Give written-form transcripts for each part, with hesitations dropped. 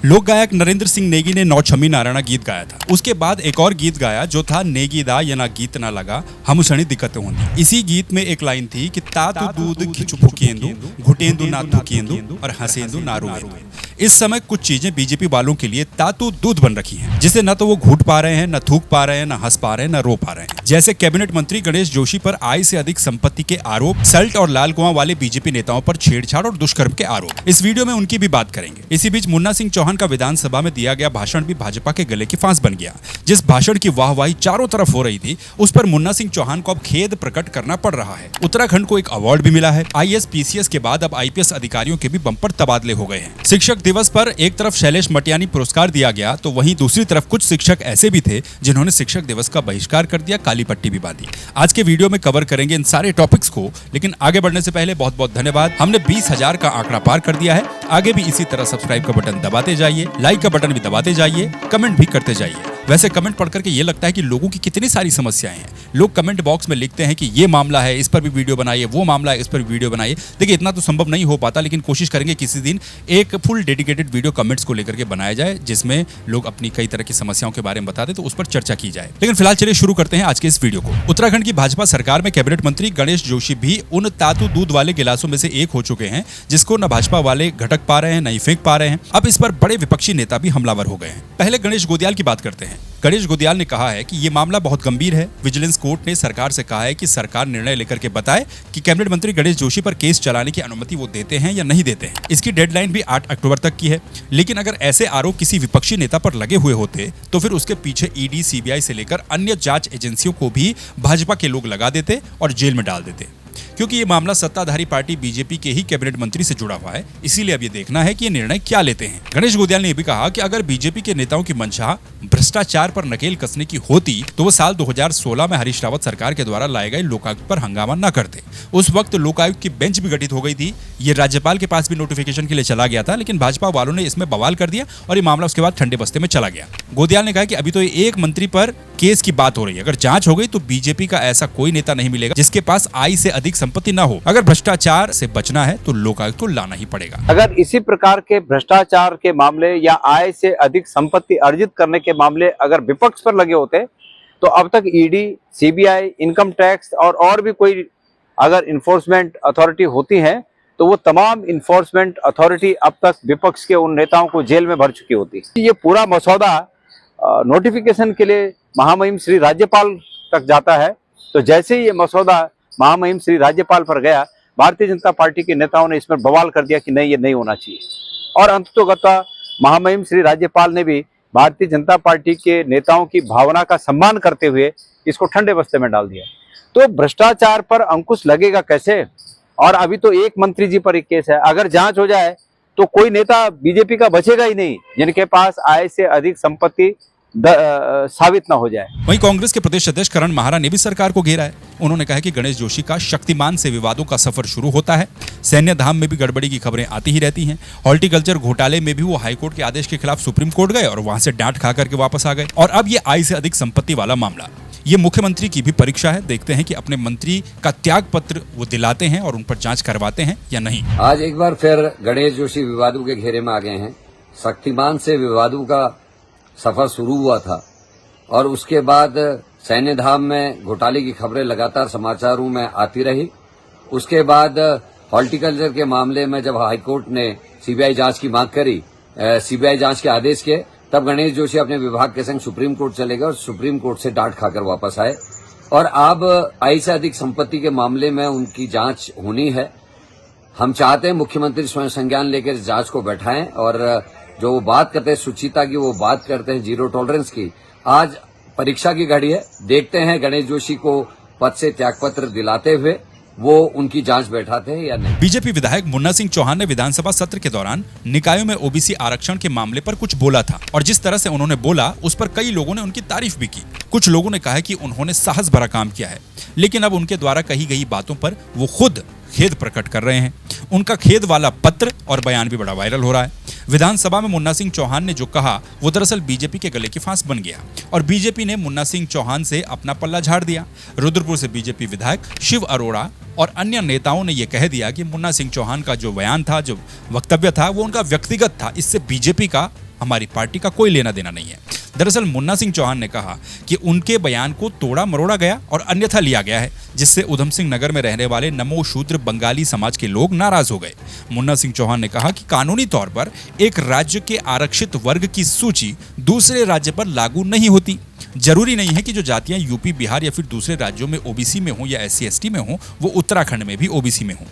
लोक गायक नरेंद्र सिंह नेगी ने नौ छम्मी नारायणा गीत गाया था। उसके बाद एक और गीत गाया जो था नेगी दा या ना गीत ना लगा हम सणी दिक्कतें होंगी। इसी गीत में एक लाइन थी कि तातु दूध खिचु फुकेंदु घुटेंदु ना थुकेंदु और हंसेंदु ना रोएंदु। इस समय कुछ चीजें बीजेपी वालों के लिए तातु दूध बन रखी हैं, जिसे न तो वो घूट पा रहे हैं, न थूक पा रहे हैं, न हंस पा रहे हैं, न रो पा रहे हैं। जैसे कैबिनेट मंत्री गणेश जोशी पर आय से अधिक संपत्ति के आरोप, सल्ट और लाल कुआं वाले बीजेपी नेताओं पर छेड़छाड़ और दुष्कर्म के आरोप। इस वीडियो में उनकी भी बात करेंगे। इसी बीच मुन्ना सिंह चौहान का विधानसभा में दिया गया भाषण भी भाजपा के गले की फांस बन गया। जिस भाषण की वाहवाही चारों तरफ हो रही थी, उस पर मुन्ना सिंह चौहान को अब खेद प्रकट करना पड़ रहा है। उत्तराखंड को एक अवार्ड भी मिला है। आईएएस पीसीएस के बाद अब आईपीएस अधिकारियों के भी बंपर तबादले हो गए हैं। शिक्षक दिवस पर एक तरफ शैलेश मटियानी पुरस्कार दिया गया, तो वहीं दूसरी तरफ कुछ शिक्षक ऐसे भी थे जिन्होंने शिक्षक दिवस का बहिष्कार कर दिया, काली पट्टी भी बांधी। आज के वीडियो में कवर करेंगे इन सारे टॉपिक्स को, लेकिन आगे बढ़ने से पहले बहुत बहुत धन्यवाद। हमने 20,000 का आंकड़ा पार कर दिया है। आगे भी इसी तरह सब्सक्राइब का बटन दबाते जाइए, लाइक का बटन भी दबाते जाइए, कमेंट भी करते जाइए। वैसे कमेंट पढ़ करके ये लगता है कि लोगों की कितनी सारी समस्याएं हैं। लोग कमेंट बॉक्स में लिखते हैं कि ये मामला है, इस पर भी वीडियो बनाइए, वो मामला है, इस पर भी वीडियो बनाइए। देखिए, इतना तो संभव नहीं हो पाता, लेकिन कोशिश करेंगे किसी दिन एक फुल डेडिकेटेड वीडियो कमेंट्स को लेकर के बनाया जाए, जिसमें लोग अपनी कई तरह की समस्याओं के बारे में बता दें, तो उस पर चर्चा की जाए। लेकिन फिलहाल चलिए शुरू करते हैं आज के इस वीडियो को। उत्तराखंड की भाजपा सरकार में कैबिनेट मंत्री गणेश जोशी भी उन तातु दूध वाले गिलासों में से एक हो चुके हैं, जिसको न भाजपा वाले घटक पा रहे हैं, न ही फेंक पा रहे हैं। अब इस पर बड़े विपक्षी नेता भी हमलावर हो गए हैं। पहले गणेश गोदियाल की बात करते हैं। गणेश गोदियाल ने कहा है कि ये मामला बहुत गंभीर है। विजिलेंस कोर्ट ने सरकार से कहा है कि सरकार निर्णय लेकर के बताए कि कैबिनेट मंत्री गणेश जोशी पर केस चलाने की अनुमति वो देते हैं या नहीं देते हैं। इसकी डेडलाइन भी 8 अक्टूबर तक की है। लेकिन अगर ऐसे आरोप किसी विपक्षी नेता पर लगे हुए होते तो फिर उसके पीछे ईडी, सीबीआई से लेकर अन्य जांच एजेंसियों को भी भाजपा के लोग लगा देते और जेल में डाल देते। क्योंकि ये मामला सत्ताधारी पार्टी बीजेपी के ही कैबिनेट मंत्री से जुड़ा हुआ है, इसीलिए अब ये देखना है कि ये निर्णय क्या लेते हैं। गणेश गोदियाल ने यह भी कहा कि अगर बीजेपी के नेताओं की मंशा भ्रष्टाचार पर नकेल कसने की होती तो वो साल 2016 में हरीश रावत सरकार के द्वारा लाए गए लोकायुक्त पर हंगामा न करते। उस वक्त लोकायुक्त की बेंच भी गठित हो गई थी। ये राज्यपाल के पास भी नोटिफिकेशन के लिए चला गया था, लेकिन भाजपा वालों ने इसमें बवाल कर दिया और ये मामला उसके बाद ठंडे बस्ते में चला गया। गोदियाल ने कहा कि अभी तो एक मंत्री पर केस की बात हो रही है। अगर जांच हो गई तो बीजेपी का ऐसा कोई नेता नहीं मिलेगा जिसके पास आय से अधिक संपत्ति न हो। अगर भ्रष्टाचार से बचना है तो लोकायुक्त को लाना ही पड़ेगा। अगर इसी प्रकार के भ्रष्टाचार के मामले या आय से अधिक संपत्ति अर्जित करने के मामले अगर विपक्ष पर लगे होते तो अब तक ईडी, सीबीआई, इनकम टैक्स और भी कोई अगर इन्फोर्समेंट अथॉरिटी होती है तो वो तमाम इन्फोर्समेंट अथॉरिटी अब तक विपक्ष के उन नेताओं को जेल में भर चुकी होती। ये पूरा मसौदा नोटिफिकेशन के लिए महामहिम श्री राज्यपाल तक जाता है। तो जैसे ही ये मसौदा महामहिम श्री राज्यपाल पर गया, भारतीय जनता पार्टी के नेताओं ने इसमें बवाल कर दिया कि नहीं, ये नहीं होना चाहिए। और अंततोगत्वा महामहिम श्री राज्यपाल ने भी भारतीय जनता पार्टी के नेताओं की भावना का सम्मान करते हुए इसको ठंडे बस्ते में डाल दिया। तो भ्रष्टाचार पर अंकुश लगेगा कैसे? और अभी तो एक मंत्री जी पर एक केस है। अगर जांच हो जाए तो कोई नेता बीजेपी का बचेगा ही नहीं जिनके पास आय से अधिक संपत्ति साबित ना हो जाए। वहीं कांग्रेस के प्रदेश अध्यक्ष करण माहरा ने भी सरकार को घेरा है। उन्होंने कहा कि गणेश जोशी का शक्तिमान से विवादों का सफर शुरू होता है। सैन्य धाम में भी गड़बड़ी की खबरें आती ही रहती हैं। हॉर्टिकल्चर घोटाले में भी वो हाईकोर्ट के आदेश के खिलाफ सुप्रीम कोर्ट गए और वहां से डांट खा करके वापस आ गए। और अब ये आय से अधिक संपत्ति वाला मामला, ये मुख्यमंत्री की भी परीक्षा है। देखते हैं कि अपने मंत्री का त्याग पत्र वो दिलाते हैं और उन पर जांच करवाते हैं या नहीं। आज एक बार फिर गणेश जोशी विवादों के घेरे में आ गए हैं। शक्तिमान से विवादों का सफर शुरू हुआ था और उसके बाद सैन्य धाम में घोटाले की खबरें लगातार समाचारों में आती रही। उसके बाद हॉर्टिकल्चर के मामले में जब हाईकोर्ट ने सीबीआई जांच की मांग करी, सीबीआई जांच के आदेश के, तब गणेश जोशी अपने विभाग के संग सुप्रीम कोर्ट चले गए और सुप्रीम कोर्ट से डांट खाकर वापस आए। और अब आय से अधिक संपत्ति के मामले में उनकी जांच होनी है। हम चाहते हैं मुख्यमंत्री स्वयं संज्ञान लेकर जांच को बैठाएं और जो वो बात करते हैं सुचिता की, वो बात करते हैं जीरो टॉलरेंस की। आज परीक्षा की घड़ी है। देखते हैं गणेश जोशी को पद से त्यागपत्र दिलाते हुए वो उनकी जांच बैठाते हैं या नहीं। बीजेपी विधायक मुन्ना सिंह चौहान ने विधानसभा सत्र के दौरान निकायों में ओबीसी आरक्षण के मामले पर कुछ बोला था और जिस तरह से उन्होंने बोला उस पर कई लोगों ने उनकी तारीफ भी की। कुछ लोगों ने कहा कि उन्होंने साहस भरा काम किया है, लेकिन अब उनके द्वारा कही गई बातों पर वो खुद खेद प्रकट कर रहे हैं। उनका खेद वाला पत्र और बयान भी बड़ा वायरल हो रहा है। विधानसभा में मुन्ना सिंह चौहान ने जो कहा वो दरअसल बीजेपी के गले की फांस बन गया और बीजेपी ने मुन्ना सिंह चौहान से अपना पल्ला झाड़ दिया। रुद्रपुर से बीजेपी विधायक शिव अरोड़ा और अन्य नेताओं ने यह कह दिया कि मुन्ना सिंह चौहान का जो बयान था, जो वक्तव्य था, वो उनका व्यक्तिगत था, इससे बीजेपी का हमारी पार्टी का कोई लेना देना नहीं है। दरअसल मुन्ना सिंह चौहान ने कहा कि उनके बयान को तोड़ा मरोड़ा गया और अन्यथा लिया गया है, जिससे उधम सिंह नगर में रहने वाले नमो शूद्र बंगाली समाज के लोग नाराज हो गए। मुन्ना सिंह चौहान ने कहा कि कानूनी तौर पर एक राज्य के आरक्षित वर्ग की सूची दूसरे राज्य पर लागू नहीं होती। जरूरी नहीं है कि जो जातियां यूपी, बिहार या फिर दूसरे राज्यों में ओबीसी में हो या एससी एसटी में हो, वो उत्तराखंड में भी ओबीसी में हो।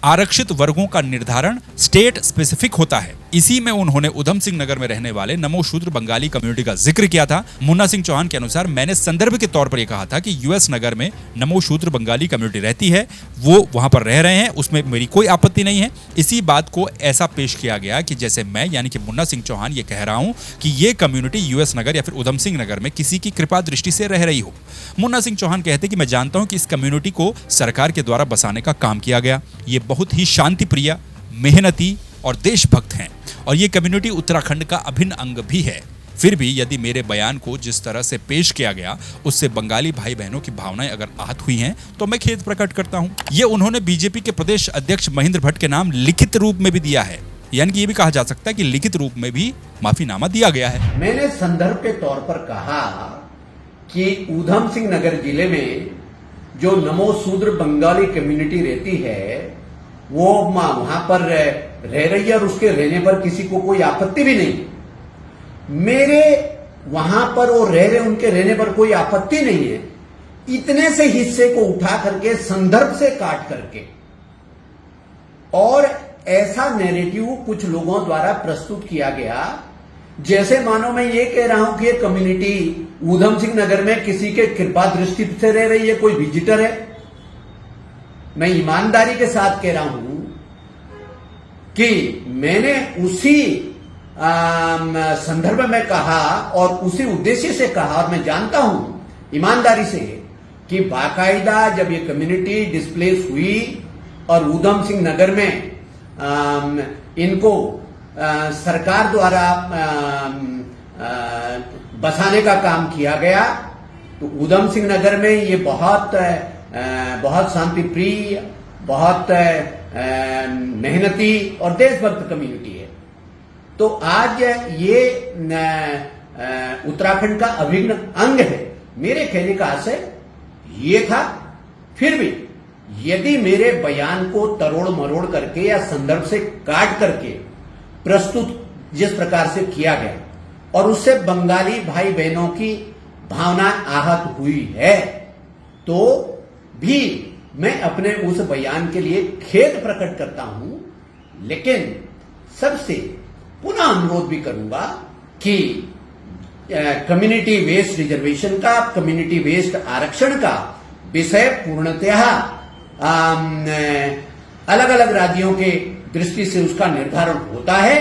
आरक्षित वर्गों का निर्धारण स्टेट स्पेसिफिक होता है। इसी में उन्होंने उधम सिंह नगर में रहने वाले नमो शूद्र बंगाली कम्युनिटी का जिक्र किया था। मुन्ना सिंह चौहान के अनुसार मैंने संदर्भ के तौर पर यह कहा था कि यूएस नगर में नमो शूद्र बंगाली कम्युनिटी रहती है, वो वहां पर रह रहे हैं, उसमें मेरी कोई आपत्ति नहीं है। इसी बात को ऐसा पेश किया गया कि जैसे मैं यानी कि मुन्ना सिंह चौहान ये कह रहा हूं कि ये कम्युनिटी यूएस नगर या फिर उधम सिंह नगर में किसी की कृपा दृष्टि से रह रही हो। मुन्ना सिंह चौहान कहते कि मैं जानता हूं कि इस कम्युनिटी को सरकार के द्वारा बसाने का काम किया गया। ये बहुत ही शांति प्रिय, मेहनती और देशभक्त हैं और ये कम्युनिटी उत्तराखंड का अभिन्न अंग भी है। फिर भी यदि मेरे बयान को जिस तरह से पेश किया गया उससे बंगाली भाई बहनों की भावनाएं अगर आहत हुई हैं तो मैं खेद प्रकट करता हूं। ये उन्होंने बीजेपी के प्रदेश अध्यक्ष महेंद्र भट्ट के नाम लिखित रूप में भी दिया है, यानी कि ये भी कहा जा सकता है कि लिखित रूप में भी माफीनामा दिया गया है। मैंने संदर्भ के तौर पर कहा कि उधम सिंह नगर जिले में जो नमो शूद्र बंगाली कम्युनिटी रहती है वो वहां पर रह रही है और उसके रहने पर किसी को कोई आपत्ति भी नहीं। मेरे वहां पर वो रह रहे, उनके रहने पर कोई आपत्ति नहीं है। इतने से हिस्से को उठा करके संदर्भ से काट करके और ऐसा नैरेटिव कुछ लोगों द्वारा प्रस्तुत किया गया जैसे मानो मैं ये कह रहा हूं कि ये कम्युनिटी उधम सिंह नगर में किसी के कृपा दृष्टि से रह रही है, कोई विजिटर है। मैं ईमानदारी के साथ कह रहा हूं कि मैंने उसी संदर्भ में कहा और उसी उद्देश्य से कहा और मैं जानता हूं ईमानदारी से कि बाकायदा जब ये कम्युनिटी डिस्प्लेस हुई और उधम सिंह नगर में इनको सरकार द्वारा बसाने का काम किया गया तो उधम सिंह नगर में ये बहुत शांति प्रिय, बहुत मेहनती और देशभक्त कम्युनिटी है। तो आज ये उत्तराखंड का अभिन्न अंग है। मेरे कहने का आशय ये था। फिर भी यदि मेरे बयान को तरोड़ मरोड़ करके या संदर्भ से काट करके प्रस्तुत जिस प्रकार से किया गया और उससे बंगाली भाई बहनों की भावना आहत हुई है तो भी मैं अपने उस बयान के लिए खेद प्रकट करता हूं, लेकिन सबसे पुनः अनुरोध भी करूंगा कि कम्युनिटी वेस्ट रिजर्वेशन का, कम्युनिटी वेस्ट आरक्षण का विषय पूर्णतः अलग अलग राज्यों के दृष्टि से उसका निर्धारण होता है।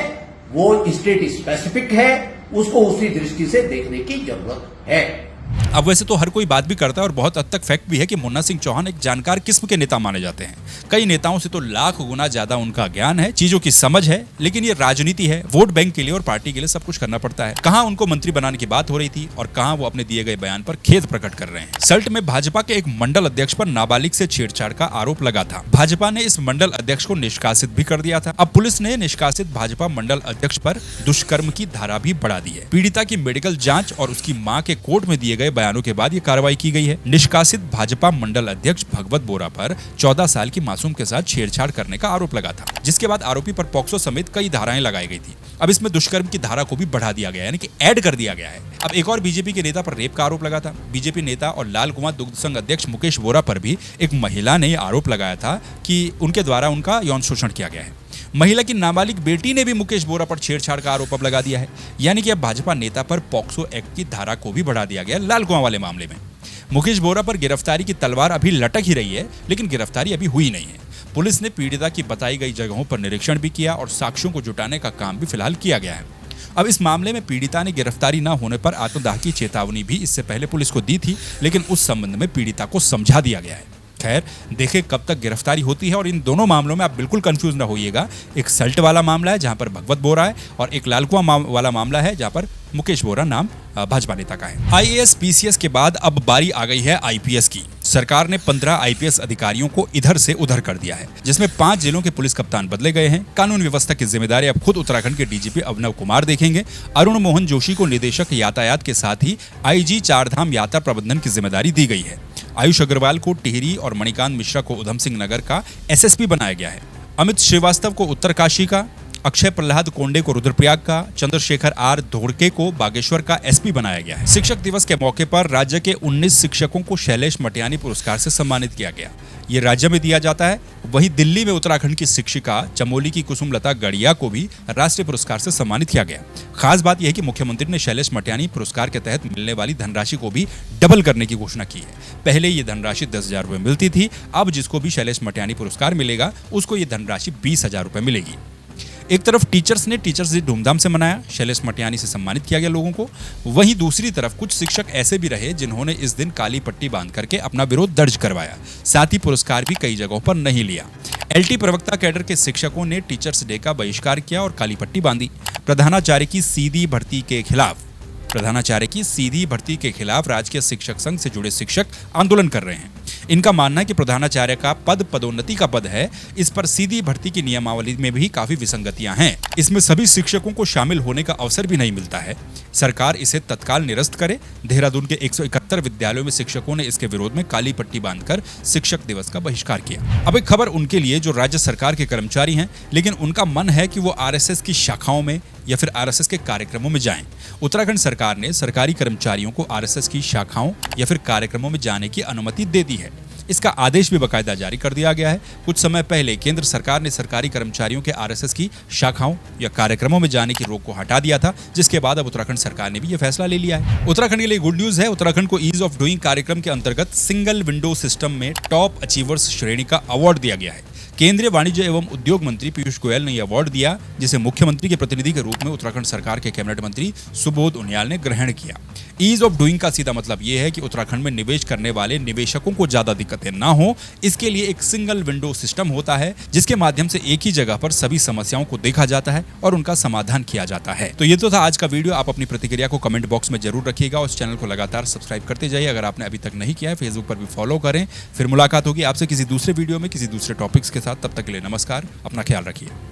वो स्टेट स्पेसिफिक है, उसको उसी दृष्टि से देखने की जरूरत है। अब वैसे तो हर कोई बात भी करता है और बहुत हद तक फैक्ट भी है कि मुन्ना सिंह चौहान एक जानकार किस्म के नेता माने जाते हैं। कई नेताओं से तो लाख गुना ज्यादा उनका ज्ञान है, चीजों की समझ है, लेकिन ये राजनीति है, वोट बैंक के लिए और पार्टी के लिए सब कुछ करना पड़ता है। कहां उनको मंत्री बनाने की बात हो रही थी और कहां वो अपने दिए गए बयान पर खेद प्रकट कर रहे हैं। सल्ट में भाजपा के एक मंडल अध्यक्ष पर नाबालिग से छेड़छाड़ का आरोप लगा था। भाजपा ने इस मंडल अध्यक्ष को निष्कासित भी कर दिया था। अब पुलिस ने निष्कासित भाजपा मंडल अध्यक्ष पर दुष्कर्म की धारा भी बढ़ा दी है। पीड़िता की मेडिकल जांच और उसकी मां के कोर्ट में दिए गए बयानों के बाद कार्रवाई की गई है। निष्कासित भाजपा मंडल अध्यक्ष भगवत बोरा पर 14 साल की मासूम के साथ छेड़छाड़ करने का आरोप लगा था, जिसके बाद आरोपी पर पॉक्सो समेत कई धाराएं लगाई गई थी। अब इसमें दुष्कर्म की धारा को भी बढ़ा दिया गया है, यानी कि ऐड कर दिया गया है। अब एक और बीजेपी के नेता पर रेप का आरोप लगा था। बीजेपी नेता और लाल कुआं दुग्ध संघ अध्यक्ष मुकेश बोरा पर भी एक महिला ने आरोप लगाया था कि उनके द्वारा उनका यौन शोषण किया गया है। महिला की नाबालिग बेटी ने भी मुकेश बोरा पर छेड़छाड़ का आरोप अब लगा दिया है, यानी कि अब भाजपा नेता पर पॉक्सो एक्ट की धारा को भी बढ़ा दिया गया लाल कुआं वाले मामले में। मुकेश बोरा पर गिरफ्तारी की तलवार अभी लटक ही रही है, लेकिन गिरफ्तारी अभी हुई नहीं है। पुलिस ने पीड़िता की बताई गई जगहों पर निरीक्षण भी किया और साक्ष्यों को जुटाने का काम भी फिलहाल किया गया है। अब इस मामले में पीड़िता ने गिरफ्तारी न होने पर आत्मदाह की चेतावनी भी इससे पहले पुलिस को दी थी, लेकिन उस संबंध में पीड़िता को समझा दिया गया है। खैर, देखें कब तक गिरफ्तारी होती है। और इन दोनों मामलों में आप बिल्कुल कंफ्यूज ना होइएगा। एक सल्ट वाला मामला है जहां पर भगवत बोरा है और एक लाल कुआं वाला मामला है जहां पर मुकेश बोरा नाम भाजपा नेता का है। आईएएस पीसीएस के बाद अब बारी आ गई है आईपीएस की। सरकार ने 15 आईपीएस अधिकारियों को इधर से उधर कर दिया है, जिसमें 5 जिलों के पुलिस कप्तान बदले गए हैं। कानून व्यवस्था की जिम्मेदारी अब खुद उत्तराखंड के डीजीपी अभिनव कुमार देखेंगे। अरुण मोहन जोशी को निदेशक यातायात के साथ ही आईजी चारधाम यात्रा प्रबंधन की जिम्मेदारी दी गई है। आयुष अग्रवाल को टिहरी और मणिकांत मिश्रा को उधम सिंह नगर का एसएसपी बनाया गया है। अमित श्रीवास्तव को उत्तरकाशी का, अक्षय प्रहलाद कोंडे को रुद्रप्रयाग का, चंद्रशेखर आर धोड़के को बागेश्वर का एसपी बनाया गया है। शिक्षक दिवस के मौके पर राज्य के 19 शिक्षकों को शैलेश मटियानी पुरस्कार से सम्मानित किया गया। ये राज्य में दिया जाता है। वहीं दिल्ली में उत्तराखंड की शिक्षिका चमोली की कुसुमलता गड़िया को भी राष्ट्रीय पुरस्कार से सम्मानित किया गया। खास बात यह है कि मुख्यमंत्री ने शैलेश मटियानी पुरस्कार के तहत मिलने वाली धनराशि को भी डबल करने की घोषणा की है। पहले ये धनराशि 10,000 रुपए मिलती थी, अब जिसको भी शैलेश मटियानी पुरस्कार मिलेगा उसको ये धनराशि 20,000 रुपए मिलेगी। एक तरफ टीचर्स डे धूमधाम से मनाया, शैलेश मटियानी से सम्मानित किया गया लोगों को। वहीं दूसरी तरफ कुछ शिक्षक ऐसे भी रहे जिन्होंने इस दिन काली पट्टी बांध करके अपना विरोध दर्ज करवाया। साथ ही पुरस्कार भी कई जगहों पर नहीं लिया। एलटी प्रवक्ता कैडर के शिक्षकों ने टीचर्स डे का बहिष्कार किया और काली पट्टी बांधी। प्रधानाचार्य की सीधी भर्ती के खिलाफ राजकीय शिक्षक संघ से जुड़े शिक्षक आंदोलन कर रहे हैं। इनका मानना है कि प्रधानाचार्य का पद पदोन्नति का पद है। इस पर सीधी भर्ती की नियमावली में भी काफी विसंगतियां हैं। इसमें सभी शिक्षकों को शामिल होने का अवसर भी नहीं मिलता है। सरकार इसे तत्काल निरस्त करे। देहरादून के 171 विद्यालयों में शिक्षकों ने इसके विरोध में काली पट्टी बांधकर शिक्षक दिवस का बहिष्कार किया। अब एक खबर उनके लिए जो राज्य सरकार के कर्मचारी हैं, लेकिन उनका मन है कि वो आरएसएस की शाखाओं में या फिर आरएसएस के कार्यक्रमों में जाएं। उत्तराखंड सरकार ने सरकारी कर्मचारियों को आरएसएस की शाखाओं या फिर कार्यक्रमों में जाने की अनुमति दे दी है। इसका आदेश भी बाकायदा जारी कर दिया गया है। कुछ समय पहले केंद्र सरकार ने सरकारी कर्मचारियों के आरएसएस की शाखाओं या कार्यक्रमों में जाने की रोक को हटा दिया था, जिसके बाद अब उत्तराखंड सरकार ने भी यह फैसला ले लिया है। उत्तराखंड के लिए गुड न्यूज है। उत्तराखंड को ईज ऑफ डूइंग कार्यक्रम के अंतर्गत सिंगल विंडो सिस्टम में टॉप अचीवर्स श्रेणी का अवार्ड दिया गया है। केंद्रीय वाणिज्य एवं उद्योग मंत्री पीयूष गोयल ने यह अवार्ड दिया, जिसे मुख्यमंत्री के प्रतिनिधि के रूप में उत्तराखंड सरकार के कैबिनेट मंत्री सुबोध उनियाल ने ग्रहण किया। ईज ऑफ डूइंग का सीधा मतलब यह है कि उत्तराखंड में निवेश करने वाले निवेशकों को ज्यादा दिक्कतें ना हो, इसके लिए एक सिंगल विंडो सिस्टम होता है, जिसके माध्यम से एक ही जगह पर सभी समस्याओं को देखा जाता है और उनका समाधान किया जाता है। तो ये तो था आज का वीडियो। आप अपनी प्रतिक्रिया को कमेंट बॉक्स में जरूर रखिएगा और इस चैनल को लगातार सब्सक्राइब करते जाइए। अगर आपने अभी तक नहीं किया है, फेसबुक पर भी फॉलो करें। फिर मुलाकात होगी आपसे किसी दूसरे वीडियो में किसी दूसरे टॉपिक्स के साथ। तब तक के लिए नमस्कार, अपना ख्याल रखिए।